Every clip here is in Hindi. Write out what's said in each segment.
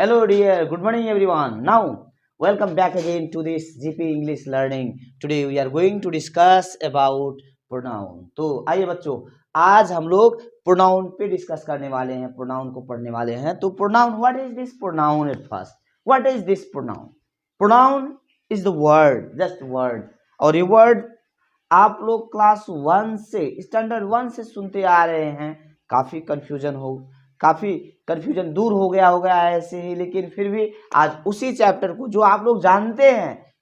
Hello dear, good morning everyone. Now, welcome back again to this GP English Learning. Today we are going to discuss about pronoun. तो आइए बच्चों, आज हम लोग pronoun पे डिस्कस करने वाले हैं, pronoun को पढ़ने वाले हैं. तो pronoun, what is this pronoun at first? What is this pronoun? Pronoun is the word, just word. और ये word आप लोग क्लास 1 से स्टैंडर्ड 1 से सुनते आ रहे हैं. काफी कंफ्यूजन दूर हो गया होगा ऐसे ही, लेकिन फिर भी आज उसी चैप्टर को जो आप लोग जानते हैं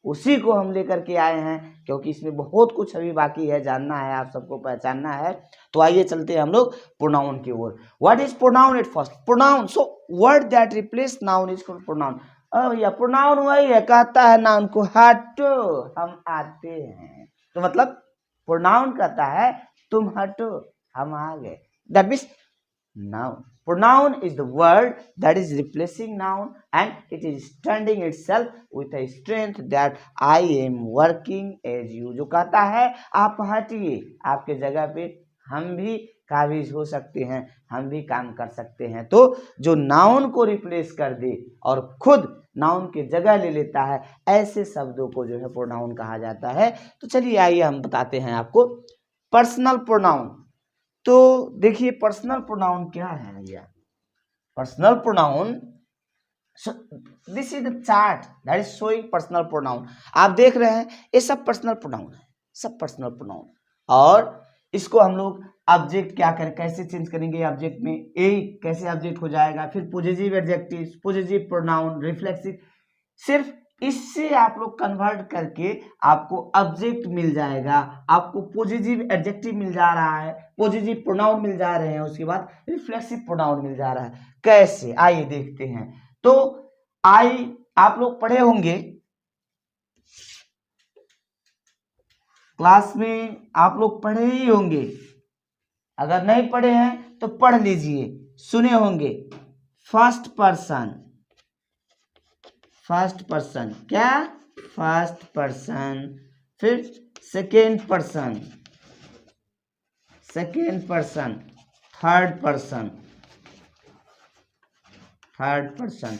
उसी को हम लेकर के आए हैं, क्योंकि इसमें बहुत कुछ अभी बाकी है, जानना है, आप सबको पहचानना है. तो आइए चलते हैं हम लोग प्रोनाउन की ओर. What is pronoun at first? Pronoun, so word that replace noun is called pronoun. भैया प्रोनाउन वही है, कहता है नाउन को हटो हम आते हैं. तो मतलब प्रोनाउन कहता है तुम हटो हम आ गए. That means noun. Pronoun is the word that is replacing noun and it is standing itself with a strength that I am working as you. जो कहता है आप हटिए, आपके जगह पे हम भी काबिज हो सकते हैं, हम भी काम कर सकते हैं. तो जो नाउन को रिप्लेस कर दे और खुद नाउन की जगह ले लेता है, ऐसे शब्दों को जो है प्रोनाउन कहा जाता है. तो चलिए आइए हम बताते हैं आपको पर्सनल प्रोनाउन. तो देखिए पर्सनल प्रोनाउन क्या है भैया. Personal pronoun, this is the chart that is showing personal pronoun. आप देख रहे हैं ये सब पर्सनल प्रोनाउन है, सब पर्सनल प्रोनाउन. और इसको हम लोग ऑब्जेक्ट क्या करें, कैसे चेंज करेंगे ऑब्जेक्ट में, ए कैसे ऑब्जेक्ट हो जाएगा, फिर positive adjective, positive pronoun, reflexive. सिर्फ इससे आप लोग कन्वर्ट करके आपको ऑब्जेक्ट मिल जाएगा, आपको पॉजिटिव एडजेक्टिव मिल जा रहा है, पॉजिटिव प्रोनाउन मिल जा रहे हैं, उसके बाद रिफ्लेक्सिव प्रोनाउन मिल जा रहा है. कैसे, आइए देखते हैं. तो आप लोग पढ़े होंगे क्लास में, आप लोग पढ़े ही होंगे. अगर नहीं पढ़े हैं तो पढ़ लीजिए, सुने होंगे. फर्स्ट पर्सन क्या, फर्स्ट पर्सन, फिर सेकेंड पर्सन, थर्ड पर्सन.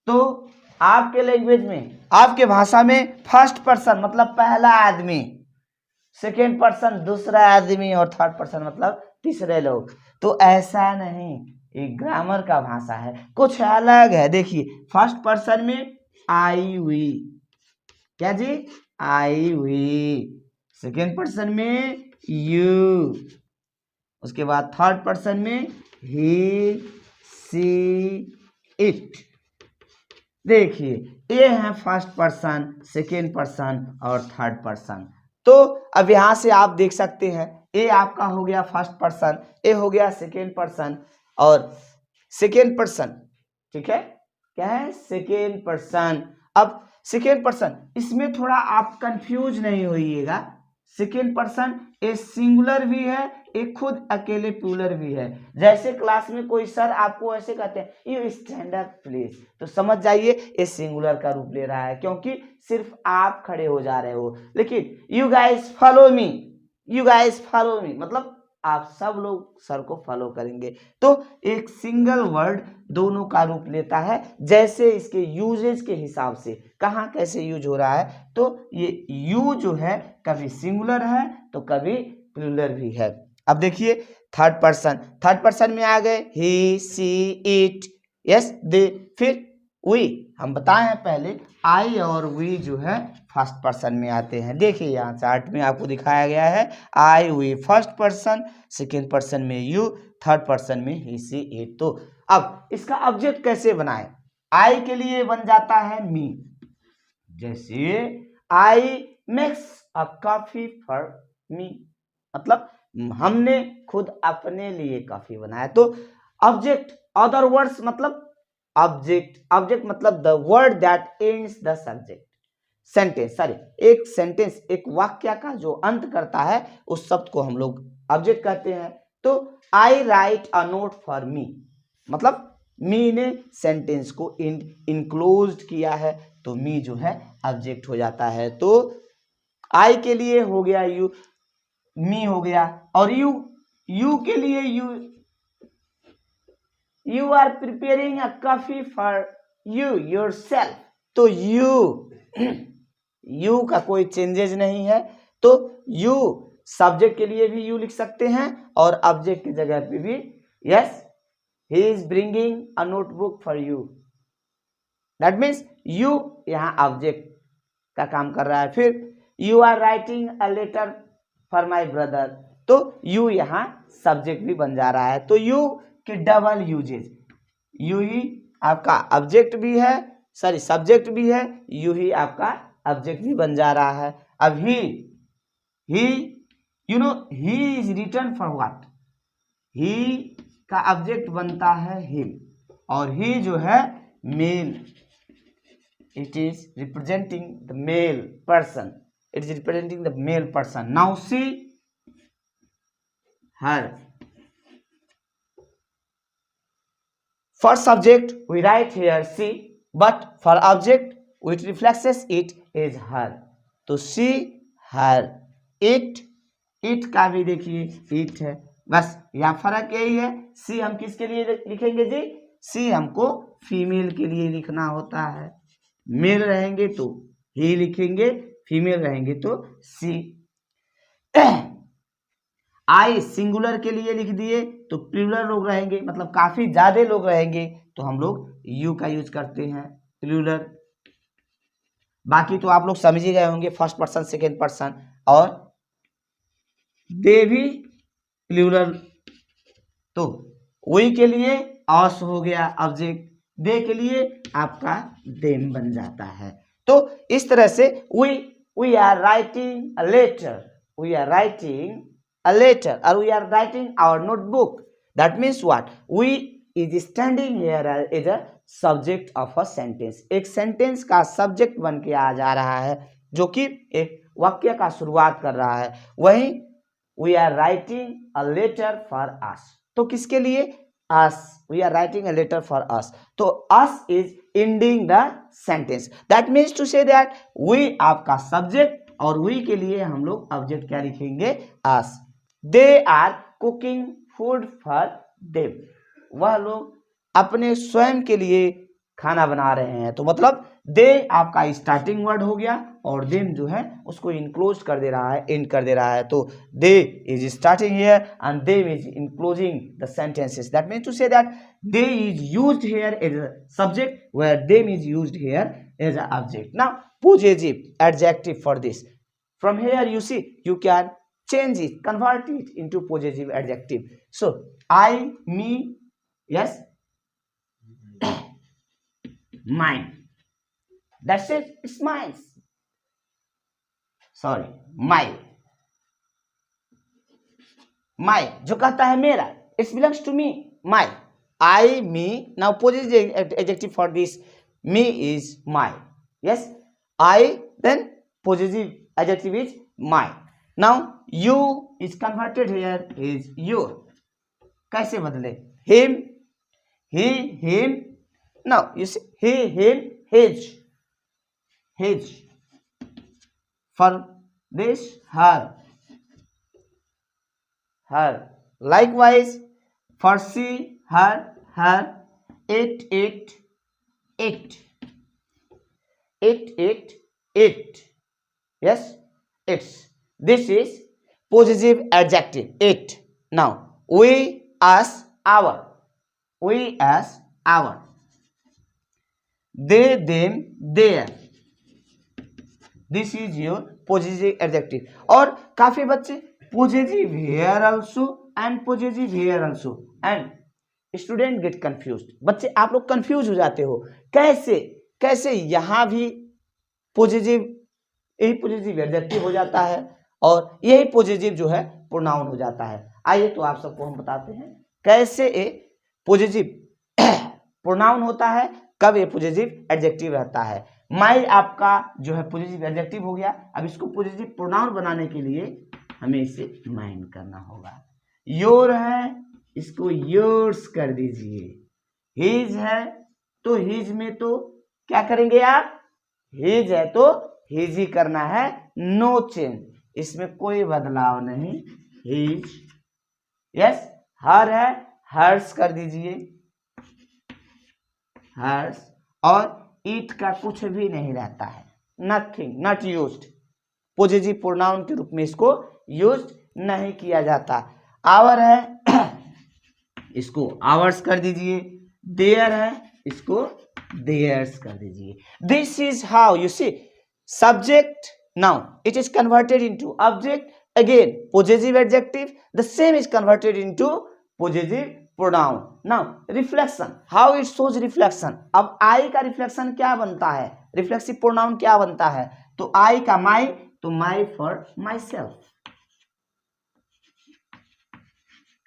तो आपके लैंग्वेज में, आपके भाषा में फर्स्ट पर्सन मतलब पहला आदमी, सेकेंड पर्सन दूसरा आदमी और थर्ड पर्सन मतलब तीसरे लोग. तो ऐसा नहीं, ये ग्रामर का भाषा है, कुछ अलग है. देखिए फर्स्ट पर्सन में आई वी, क्या जी, आई वी. सेकेंड पर्सन में यू, उसके बाद थर्ड पर्सन में ही, सी, इट. देखिए ये है फर्स्ट पर्सन, सेकेंड पर्सन और थर्ड पर्सन. तो अब यहां से आप देख सकते हैं ए आपका हो गया फर्स्ट पर्सन, ए हो गया सेकेंड पर्सन और सेकेंड पर्सन. ठीक है, क्या है, सेकेंड पर्सन. अब सेकेंड पर्सन, इसमें थोड़ा आप कंफ्यूज नहीं होइएगा. सेकेंड पर्सन ए सिंगुलर भी है, एक खुद अकेले प्लूरल भी है. जैसे क्लास में कोई सर आपको ऐसे कहते हैं यू स्टैंड अप प्लीज, तो समझ जाइए ये सिंगुलर का रूप ले रहा है, क्योंकि सिर्फ आप खड़े हो जा रहे हो. लेकिन यू गाइस फॉलो मी मतलब आप सब लोग सर को फॉलो करेंगे. तो एक सिंगल वर्ड दोनों का रूप लेता है, जैसे इसके यूजेज के हिसाब से कहाँ कैसे यूज हो रहा है. तो ये यू जो है कभी सिंगुलर है तो कभी प्लूरल भी है. अब देखिए थर्ड पर्सन में आ गए ही, सी, इट, यस, दे, फिर वी. हम बताए हैं पहले आई और वी जो है फर्स्ट पर्सन में आते हैं. देखिए यहाँ चार्ट में आपको दिखाया गया है I we first person, second person में यू, थर्ड पर्सन में ही, सी, इट. तो अब इसका ऑब्जेक्ट कैसे बनाए, आई के लिए बन जाता है मी. जैसे I makes a coffee for me, मतलब हमने खुद अपने लिए कॉफी बनाया. तो ऑब्जेक्ट, अदर वर्ड्स मतलब ऑब्जेक्ट मतलब the word that ends the subject. एक सेंटेंस, एक वाक्य का जो अंत करता है उस शब्द को हम लोग ऑब्जेक्ट कहते हैं. तो I write a note for me, मतलब मी ने सेंटेंस को इनक्लोज्ड किया है, तो मी जो है ऑब्जेक्ट हो जाता है. तो आई के लिए हो गया यू, मी हो गया, और यू के लिए you are preparing a coffee for you yourself. तो यू का कोई चेंजेज नहीं है, तो यू सब्जेक्ट के लिए भी यू लिख सकते हैं और ऑब्जेक्ट की जगह पे भी yes, he is bringing a notebook for you. That means you यहाँ ऑब्जेक्ट का काम कर रहा है। फिर you are writing a letter for my brother, तो यू यहाँ सब्जेक्ट भी बन जा रहा है। तो यू के डबल यूजेज, यू ही आपका ऑब्जेक्ट भी है, सॉरी सब्जेक्ट भी है, यू ही आपका ऑब्जेक्ट भी बन जा रहा है। अब he you know he is written for what, he का ऑब्जेक्ट बनता है हिम, और ही जो है male, it is representing the male person, it is representing the male person. Now see her. For subject we write here she, but for object which reflects it is her. तो she her, it का भी देखिए it है, बस यहाँ फर्क यही है। सी हम किसके लिए लिखेंगे जी, सी हमको फीमेल के लिए लिखना होता है। मेल रहेंगे तो ही लिखेंगे, फीमेल रहेंगे तो सी। आई सिंगुलर के लिए लिख दिए तो प्लूरल लोग रहेंगे, मतलब काफी ज्यादा लोग रहेंगे तो हम लोग यू का यूज करते हैं प्लूरल। बाकी तो आप लोग समझ ही गए होंगे, फर्स्ट पर्सन सेकेंड पर्सन, और दे भी प्लूरल। तो वी के लिए अस हो गया ऑब्जेक्ट, दे के लिए आपका देम बन जाता है। तो इस तरह से we are writing a letter, we are writing a letter, और we are writing our notebook. That means what, we is standing here as a subject of a sentence. एक सेंटेंस का सब्जेक्ट बन के आ जा रहा है, जो कि एक वाक्य का शुरुआत कर रहा है। वहीं we are writing a letter for us, तो किसके लिए, us, we are writing a letter for us, तो us is ending the sentence. That means to say that we आपका subject और we के लिए हम लोग object क्या लिखेंगे, us. They are cooking food for them, वह लोग अपने स्वयं के लिए खाना बना रहे हैं। तो मतलब दे आपका स्टार्टिंग वर्ड हो गया और देम जो है उसको इनक्लोज कर दे रहा है, एंड कर दे रहा है। तो they is starting here and them is enclosing the sentences. That means to say that they is used here as a subject where them is used here as a object. Now possessive adjective for this, from here you see you can change it, convert it into possessive adjective. So I, me, yes, mine, that's it, it's mine, sorry, my जो कहता है मेरा, it belongs to me, my, I, me. Now possessive adjective for this me is my, yes, I, then possessive adjective is my. Now you is converted here is your, कैसे बदले, him, he, him. Now you see he, him, his, for this her, likewise for she, her, it, yes, it's. This is possessive adjective, it. Now we, us, our, they, them, their. This is your possessive adjective. और काफी बच्चे possessive here also and possessive here also and student get confused. बच्चे आप लोग कंफ्यूज हो जाते हो, कैसे यहाँ भी possessive, यही possessive adjective हो जाता है और यही possessive जो है प्रोनाउन हो जाता है। आइए तो आप सबको हम बताते हैं कैसे ये possessive प्रोनाउन होता है, कब ये पोजेसिव एडजेक्टिव रहता है। माई आपका जो है पोजेसिव एडजेक्टिव हो गया। अब इसको पोजेसिव प्रोनाउन बनाने के लिए हमें इसे माइन करना होगा। योर है, इसको योर्स कर दीजिए। हिज है तो हिज में तो क्या करेंगे आप, हिज है तो हिज ही करना है, नो चेंज, इसमें कोई बदलाव नहीं, हिज। यस, हर है, हर्स कर दीजिए। हर्स और इट का कुछ भी नहीं रहता है, nothing, not used. Positive pronoun के रूप में इसको यूज नहीं किया जाता। आवर है इसको आवर्स कर दीजिए, देयर है इसको देयर्स कर दीजिए। This is how you see subject now it is converted into object, again possessive adjective the same is converted into possessive pronoun. Now reflection, how it shows reflection. अब I का रिफ्लेक्शन क्या बनता है, रिफ्लेक्सिव प्रोनाउन क्या बनता है, तो I का my, तो my for myself,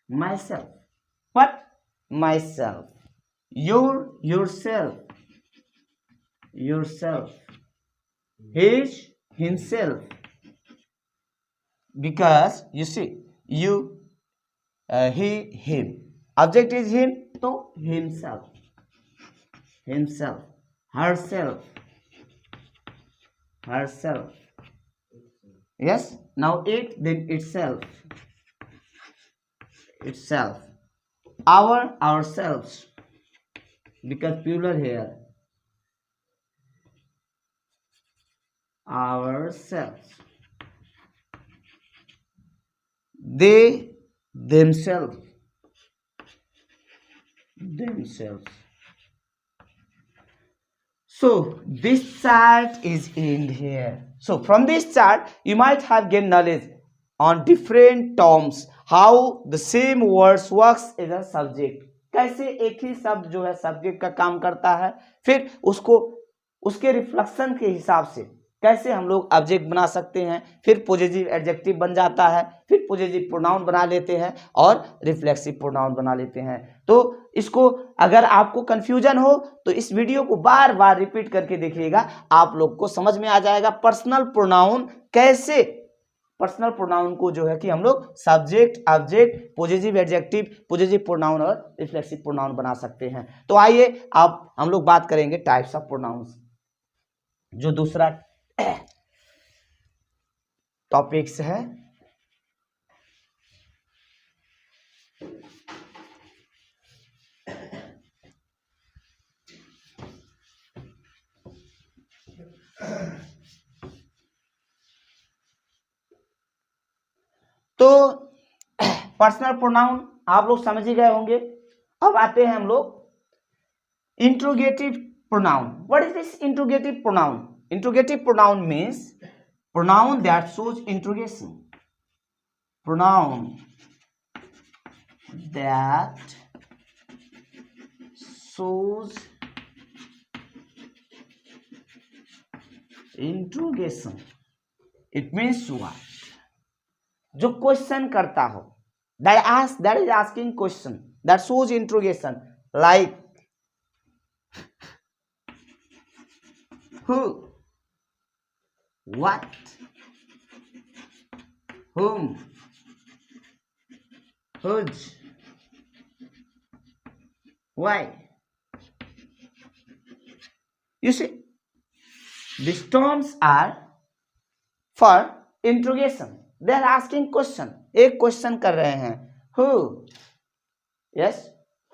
myself, what, myself, your, yourself, yourself, his, himself, because you see you, he, him, object is him, तो himself, himself, herself, herself, yes, now it, then itself, itself, our, ourselves, because plural here, ourselves, they, themselves, themselves. So this chart is in here. So from this chart you might have gained knowledge on different terms, how the same words works as a subject, कैसे एक ही शब्द जो है सब्जेक्ट का काम करता है, फिर उसको उसके रिफ्लेक्शन के हिसाब से कैसे हम लोग ऑब्जेक्ट बना सकते हैं, फिर पॉजिटिव एडजेक्टिव बन जाता है, फिर पॉजिटिव प्रोनाउन बना लेते हैं और रिफ्लेक्सिव प्रोनाउन बना लेते हैं। तो इसको अगर आपको कंफ्यूजन हो तो इस वीडियो को बार बार रिपीट करके देखिएगा, आप लोग को समझ में आ जाएगा पर्सनल प्रोनाउन कैसे, पर्सनल प्रोनाउन को जो है कि हम लोग subject, object, positive adjective, positive pronoun और रिफ्लेक्सिव प्रोनाउन बना सकते हैं। तो आइए अब हम लोग बात करेंगे टाइप्स ऑफ प्रोनाउंस, जो दूसरा टॉपिक्स है। तो पर्सनल प्रोनाउन आप लोग समझ ही गए होंगे। अब आते हैं हम लोग interrogative pronoun. What is this interrogative pronoun? Interrogative pronoun means pronoun that shows interrogation, pronoun that shows interrogation, it means what, जो क्वेश्चन करता हो, that is asking question, that shows interrogation, like who, what, whom, whose, why. You see, these terms are for interrogation. They are asking question. एक क्वेश्चन कर रहे हैं, who, yes,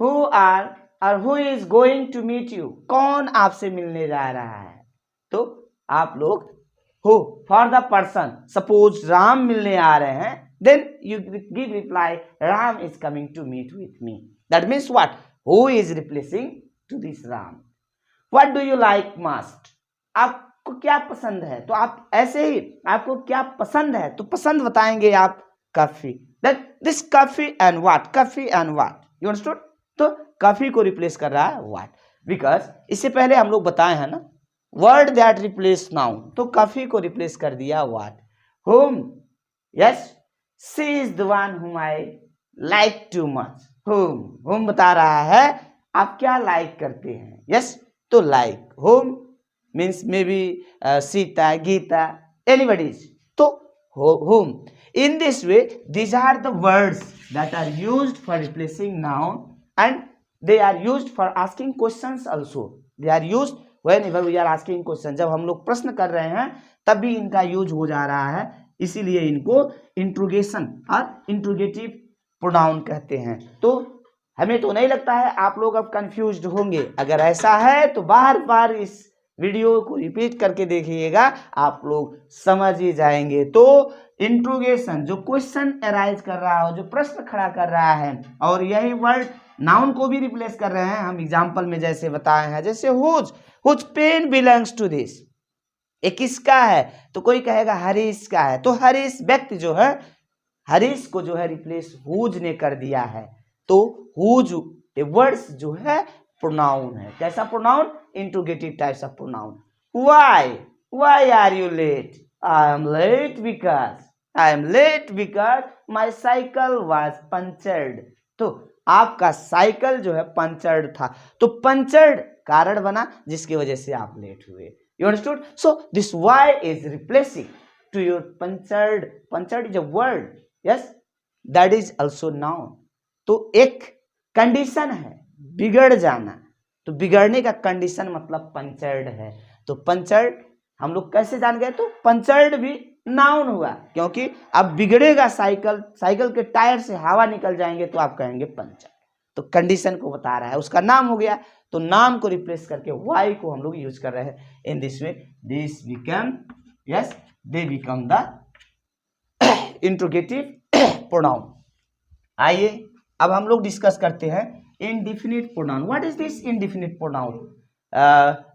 who are or who is going to meet you, कौन आपसे मिलने जा रहा है। तो आप लोग who for the person, suppose Ram मिलने आ रहे हैं, then you give reply Ram is coming to meet with me. That means what? Who is replacing to this Ram. What do you like most? आपको क्या पसंद है, तो आप ऐसे ही आपको क्या पसंद है तो पसंद बताएंगे आप coffee, that this coffee and what, coffee and what, you understood? तो कॉफी को रिप्लेस कर रहा है what, because इससे पहले हम लोग बताए हैं ना वर्ड दैट रिप्लेस नाउन, तो कॉफी को रिप्लेस कर दिया what. whom, yes, she is the one whom I like too much. whom बता रहा है आप क्या लाइक करते हैं, yes, तो like whom means maybe Sita, Gita, anybody's, तो whom. In this way these are the words that are used for replacing noun and they are used for asking questions also. They are used whenever we are asking question, जब हम लोग प्रश्न कर रहे हैं तब भी इनका यूज हो जा रहा है, इसीलिए इनको इंट्रोगेशन और इंट्रोगेटिव प्रोनाउन कहते हैं। तो हमें तो नहीं लगता है आप लोग अब कंफ्यूज्ड होंगे। अगर ऐसा है तो बार बार इस वीडियो को रिपीट करके देखिएगा, आप लोग समझ ही जाएंगे। तो इंट्रोगेशन जो क्वेश्चन अराइज कर रहा हो, जो प्रश्न खड़ा कर रहा है, और यही वर्ड नाउन को भी रिप्लेस कर रहे हैं। हम एग्जाम्पल में जैसे बताए हैं, जैसे whose pen belongs to this, ये किसका है? तो कोई कहेगा हरीश का है, तो हरीश व्यक्ति जो है, हरीश को जो है रिप्लेस हुज ने कर दिया है। तो हुज वर्ड्स जो है प्रोनाउन है। कैसा pronoun? Interrogative types of pronoun. Why are you late? I am late because my cycle was punctured. तो आपका साइकिल जो है पंचर्ड था, तो पंचर्ड कारण बना जिसकी वजह से आप लेट हुए। You understood? So this why is replacing to your punctured. Punctured is a word. Yes, that is also noun. तो एक कंडीशन है बिगड़ जाना, तो बिगड़ने का कंडीशन मतलब पंचर्ड है। तो पंचर्ड हम लोग कैसे जान गए? तो पंचर्ड भी नाउन हुआ, क्योंकि अब बिगड़ेगा साइकिल, साइकिल के टायर से हवा निकल जाएंगे तो आप कहेंगे पंचर। तो कंडीशन को बता रहा है, उसका नाम हो गया। तो नाम को रिप्लेस करके वाई को हम लोग यूज कर रहे हैं। In this way this become, yes, they become the interrogative pronoun. आइए अब हम लोग डिस्कस करते हैं indefinite pronoun. What is this indefinite pronoun?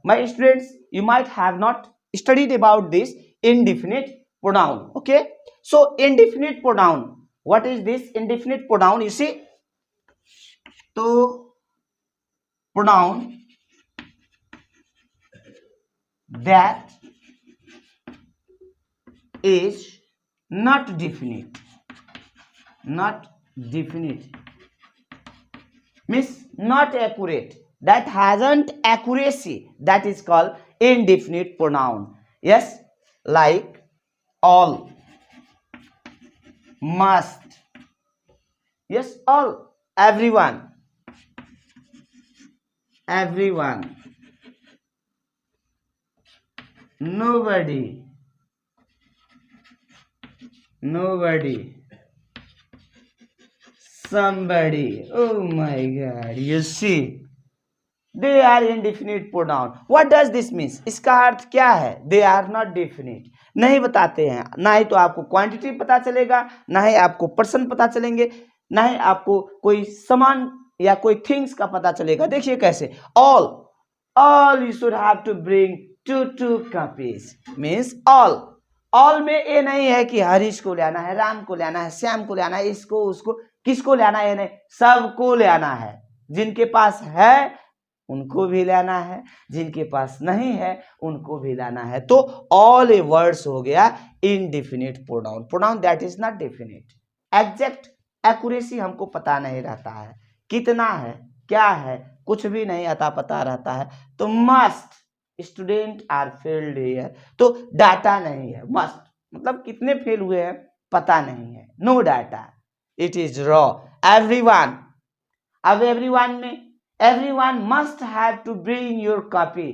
My students, you might have not studied about this indefinite pronoun. Okay, so indefinite pronoun, what is this indefinite pronoun? You see, तो pronoun that is not definite means not accurate, that hasn't accuracy, that is called indefinite pronoun. Yes, like all, must, yes, all, everyone, nobody, somebody. Oh my God, you see, they are indefinite pronoun. What does this means? इसका अर्थ क्या है? They are not definite, नहीं बताते हैं। ना ही तो आपको क्वांटिटी पता चलेगा, ना ही आपको पर्सन पता चलेंगे, ना ही आपको कोई सामान या कोई थिंग्स का पता चलेगा। देखिए कैसे, all you should have to bring two copies means all में ये नहीं है कि हरीश को लाना है, राम को लाना है, श्याम को लाना है, इसको उसको किसको लाना है, नहीं, सबको लाना है। जिनके पास है उनको भी लाना है, जिनके पास नहीं है उनको भी लाना है। तो ऑल ए वर्ड्स हो गया indefinite pronoun, pronoun that is not definite. Exact accuracy हमको पता नहीं रहता है, कितना है, क्या है, कुछ भी नहीं आता पता रहता है। तो must, student are failed here, तो डाटा नहीं है। मस्ट मतलब कितने फेल हुए हैं पता नहीं है, no data, it is raw. Everyone, अब एवरीवन में everyone must have to bring your copy.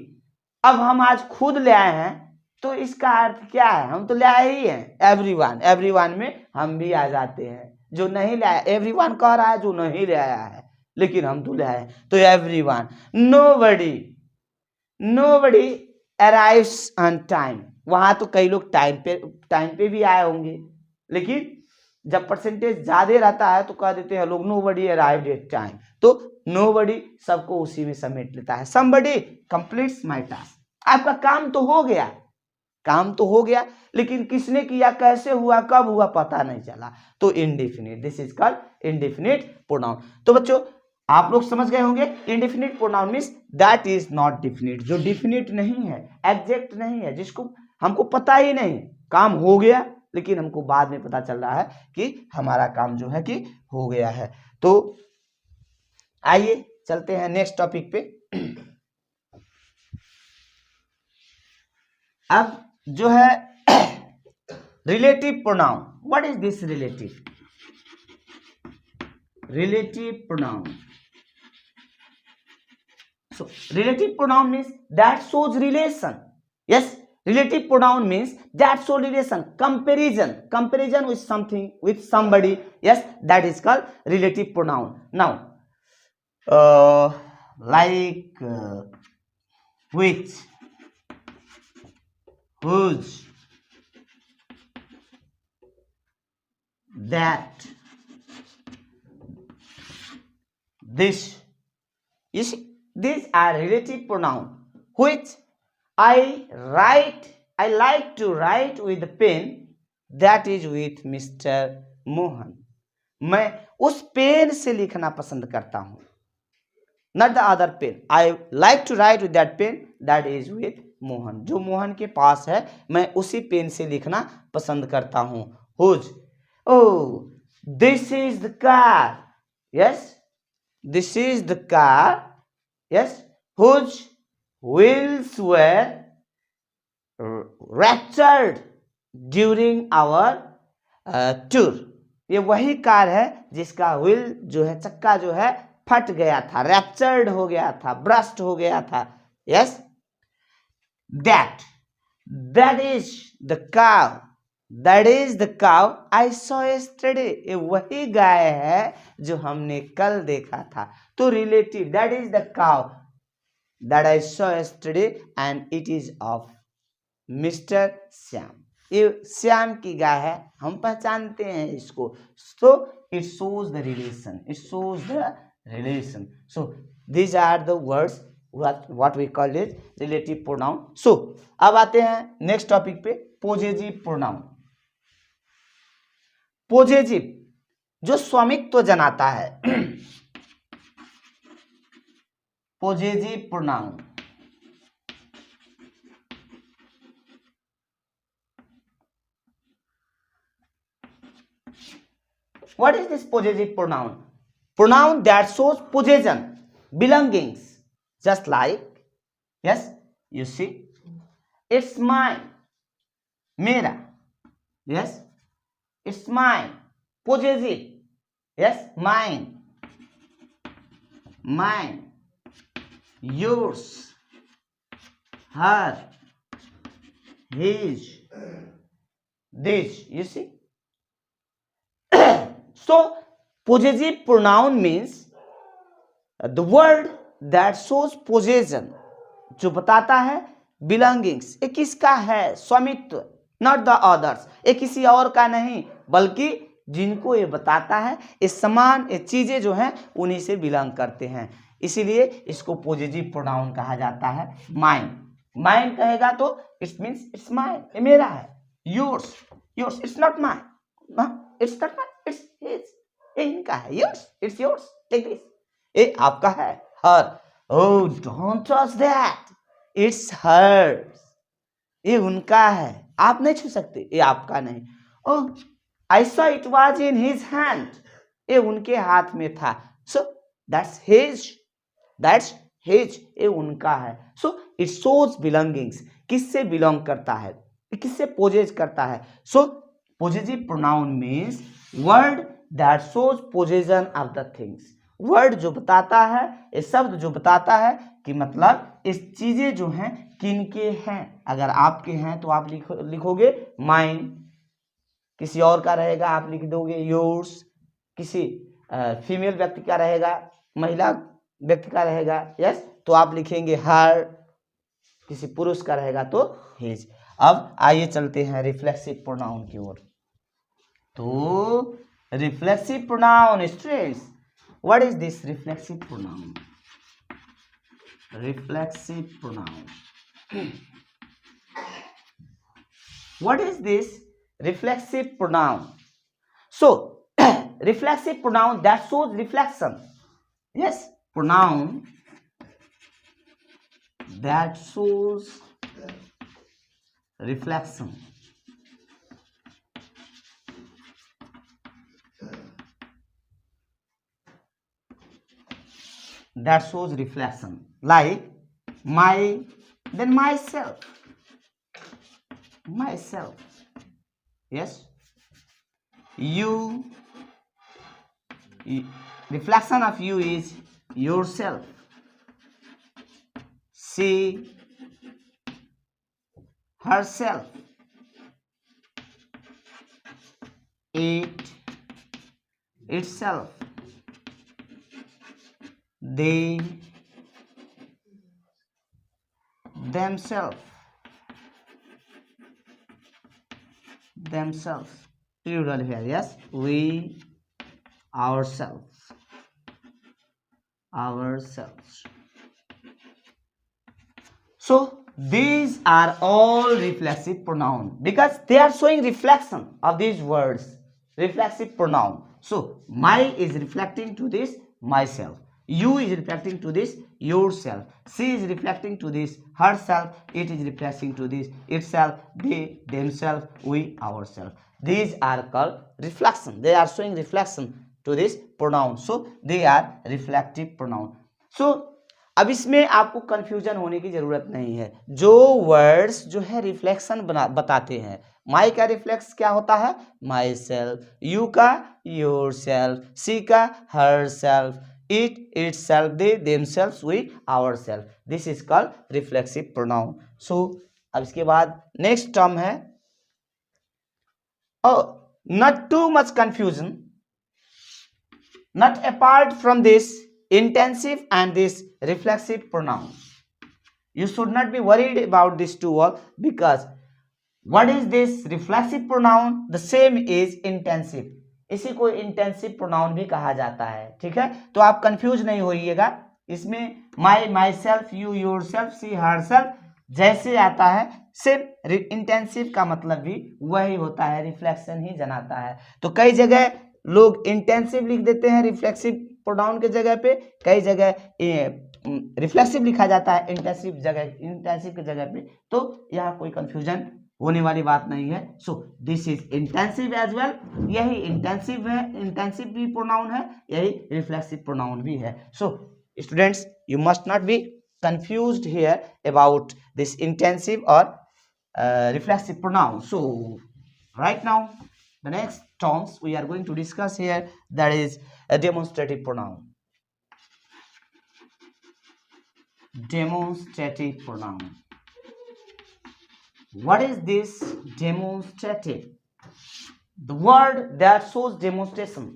अब हम आज खुद ले आए हैं, तो इसका अर्थ क्या है? हम तो ले आए ही हैं। एवरीवन में हम भी आ जाते हैं। जो नहीं ले आया, एवरीवन कह रहा है जो नहीं ले आया है, लेकिन हम तो ले आए। तो everyone, nobody arrives on time. वहां तो कई लोग टाइम पे भी आए होंगे, लेकिन जब परसेंटेज ज्यादा रहता है तो कह देते हैं लोग नोबडी अराइव्ड एट टाइम। तो नोबडी सबको उसी में समेट लेता है। समबडी कंप्लीट्स माय टास्क, आपका काम तो हो गया, लेकिन किसने किया, कैसे हुआ, कब हुआ, पता नहीं चला। तो indefinite, this is called indefinite pronoun. तो बच्चों आप लोग समझ गए होंगे, indefinite pronoun means that is not definite, जो डेफिनिट नहीं है, एग्जैक्ट नहीं है, जिसको हमको पता ही नहीं, काम हो गया लेकिन हमको बाद में पता चल रहा है कि हमारा काम जो है कि हो गया है। तो आइए चलते हैं नेक्स्ट टॉपिक पे। अब जो है relative pronoun. What is this relative pronoun? So relative pronoun means that shows relation. Yes, relative pronoun means that shows relation, comparison with something, with somebody. Yes, that is called relative pronoun. Now like which, whose, that, this. You see, these are relative pronoun which I like to write with the pen that is with Mr. Mohan. मैं उस पेन से लिखना पसंद करता हूं, not the other pen. I like to write with that pen that is with Mohan. जो मोहन के पास है मैं उसी पेन से लिखना पसंद करता हूं. Whose? Oh, this is the car. Yes, this is the car. Yes, whose wheels were ruptured during our tour. ये वही कार है जिसका व्हील जो है, चक्का जो है फट गया था, रैप्चर्ड हो गया था, ब्रस्ट हो गया था. Yes, that is the cow, that is the cow I saw yesterday. ये वही गाय है जो हमने कल देखा था. तो relative, that is the cow that I saw yesterday and it is of mister Shyam. ये श्याम की गाय है, हम पहचानते हैं इसको. सो it shows the relation, it shows the relation. So these are the words what we call it relative pronoun. So अब आते हैं नेक्स्ट टॉपिक पे, पोजेसिव प्रोनाउन. पोजेसिव जो स्वामित्व जनाता है, possessive pronoun. What is this possessive pronoun? Pronoun that shows possession, belongings, just like, yes, you see, it's mine, mera. Yes, it's mine. Possessive, yes, mine, mine, yours, her, his, this. You see. So possessive pronoun means the word that shows possession, जो बताता है belongings, ये किसका है, स्वामित्व, not the others, ये किसी और का नहीं बल्कि जिनको ये बताता है, ये समान, ये चीजें जो हैं उन्हीं से बिलोंग करते हैं. इसीलिए इसको पोजेसिव प्रोनाउन कहा जाता है. माइन, माइन कहेगा तो इट मीन्स इट्स माइन, ये मेरा है. Yours, yours, it's not mine, it's not mine, it's his, ये इनका है. Yours, it's yours, take this, ये आपका है. Her, oh don't touch that, it's hers, ये उनका है, आप नहीं छू सकते, ये आपका नहीं. Oh I saw it was in his hand, ये उनके हाथ में था. So that's his, that's his, ये उनका है. सो इट शोज बिलोंगिंग्स, किससे बिलोंग करता है, किससे पोजेस करता है. So possessive pronoun means word that shows possession of the things. Word जो बताता है, ये शब्द जो बताता है कि मतलब इस चीजें जो हैं किनके हैं. अगर आपके हैं तो आप लिखोगे माइन, किसी और का रहेगा आप लिख दोगे योर्स, किसी फीमेल व्यक्ति का रहेगा, महिला व्यक्ति का रहेगा, यस, तो आप लिखेंगे हर, किसी पुरुष का रहेगा तो हिज. अब आइए चलते हैं रिफ्लेक्सिव प्रोनाउन की ओर. तो reflexive pronoun students, what is this reflexive pronoun? Reflexive pronoun. What is this reflexive pronoun? So reflexive pronoun that shows reflection. Yes, pronoun that shows reflection. That shows reflection, like my, then myself, myself. Yes, you, reflection of you is yourself. She, herself. It, itself. they themselves plural here, yes, we ourselves. So these are all reflexive pronoun because they are showing reflection of these words. Reflexive pronoun. So my is reflecting to this myself. You is reflecting to this yourself. She is reflecting to this herself. It is reflecting to this itself. They, themselves, we, ourselves. These are called reflection. They are showing reflection to this pronoun. So they are reflective pronoun. So अब इसमें आपको कंफ्यूजन होने की जरूरत नहीं है। जो वर्ड्स जो है रिफ्लेक्शन बताते हैं, माई का रिफ्लेक्स क्या होता है, माई सेल्फ, यू का योर सेल्फ, सी का herself, it itself, they themself, we ourself. This is called reflexive pronoun. So अब इसके बाद नेक्स्ट टर्म है not too much confusion, not apart from this intensive and this reflexive pronoun. You should not be worried about this two all because what is this reflexive pronoun? The same is intensive. इसी को intensive pronoun भी कहा जाता है, ठीक है। तो आप कंफ्यूज नहीं होइएगा। इसमें my, myself, you, yourself, she, herself जैसे आता है सिर्फ इंटेंसिव का मतलब भी वही होता है, रिफ्लेक्शन ही जनाता है। तो कई जगह लोग इंटेंसिव लिख देते हैं रिफ्लेक्सिव प्रोनाउन के जगह पे, कई जगह रिफ्लेक्सिव लिखा जाता है इंटेंसिव के जगह पे। तो यहाँ कोई कंफ्यूजन होने वाली बात नहीं है। So this is intensive as well, यही इंटेंसिव है, इंटेंसिव भी प्रोनाउन है, यही रिफ्लेक्सिव प्रोनाउन भी है। So students, you must not be confused here about this intensive or reflexive pronoun. So right now the next terms we are going to discuss here, that is a demonstrative pronoun. Demonstrative pronoun. What is this demonstrative? The word that shows demonstration,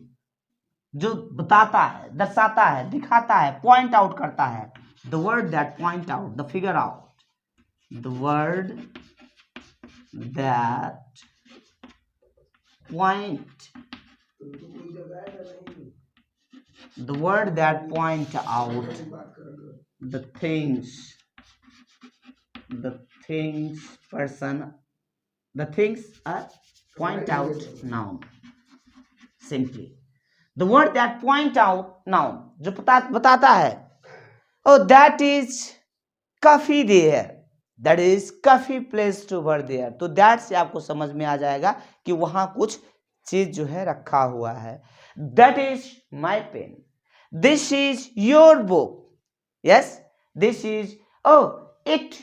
जो बताता है, दर्शाता है, दिखाता है, point out करता है। The word that point out, the figure out, the word that point, the word that point out the things, person, the things are point out noun. Simply the word that point out noun, जो बताता है, oh that is काफी there, that is काफी place to over there। तो that से आपको समझ में आ जाएगा कि वहां कुछ चीज जो है रखा हुआ है। that is my pen, this is your book, yes, this is, oh it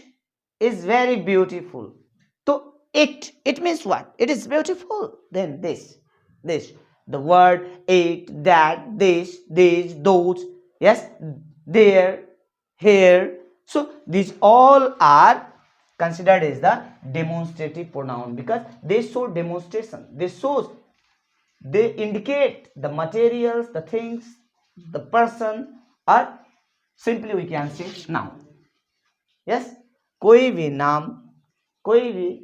is very beautiful। तो it means what? It is beautiful। then this the word it, that, this, these, those, yes, there, here, so these all are considered as the demonstrative pronoun because they show demonstration, they indicate the materials, the things, the person, or simply we can say noun। yes, कोई भी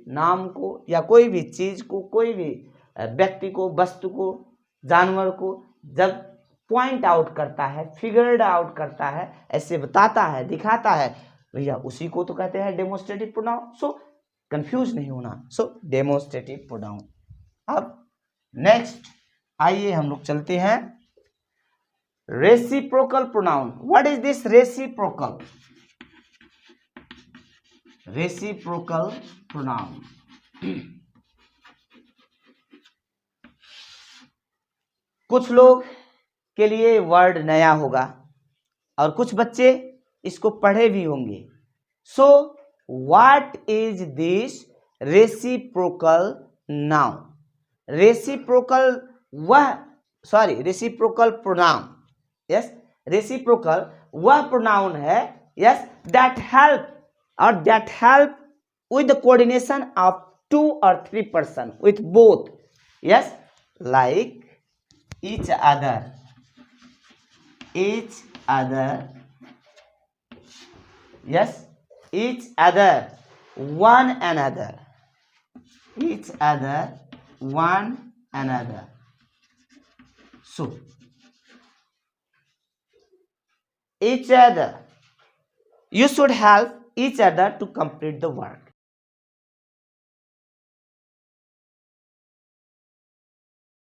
नाम को या कोई भी चीज को, कोई भी व्यक्ति को, वस्तु को, जानवर को जब पॉइंट आउट करता है, फिगर्ड आउट करता है, ऐसे बताता है, दिखाता है, भैया उसी को तो कहते हैं डेमोन्स्ट्रेटिव प्रोनाउन। सो कंफ्यूज नहीं होना। सो डेमोन्स्ट्रेटिव प्रोनाउन। अब नेक्स्ट आइए हम लोग चलते हैं reciprocal pronoun. What is this reciprocal? Reciprocal pronoun, कुछ लोग के लिए वर्ड नया होगा और कुछ बच्चे इसको पढ़े भी होंगे। So what is this reciprocal noun? Reciprocal reciprocal pronoun, yes, reciprocal वह प्रोनाउन है, yes, that help with the coordination of 2 or 3 person with both, yes, like each other other. Yes, each other, one another. Each other, one another. So, each other. You should help each other to complete the work.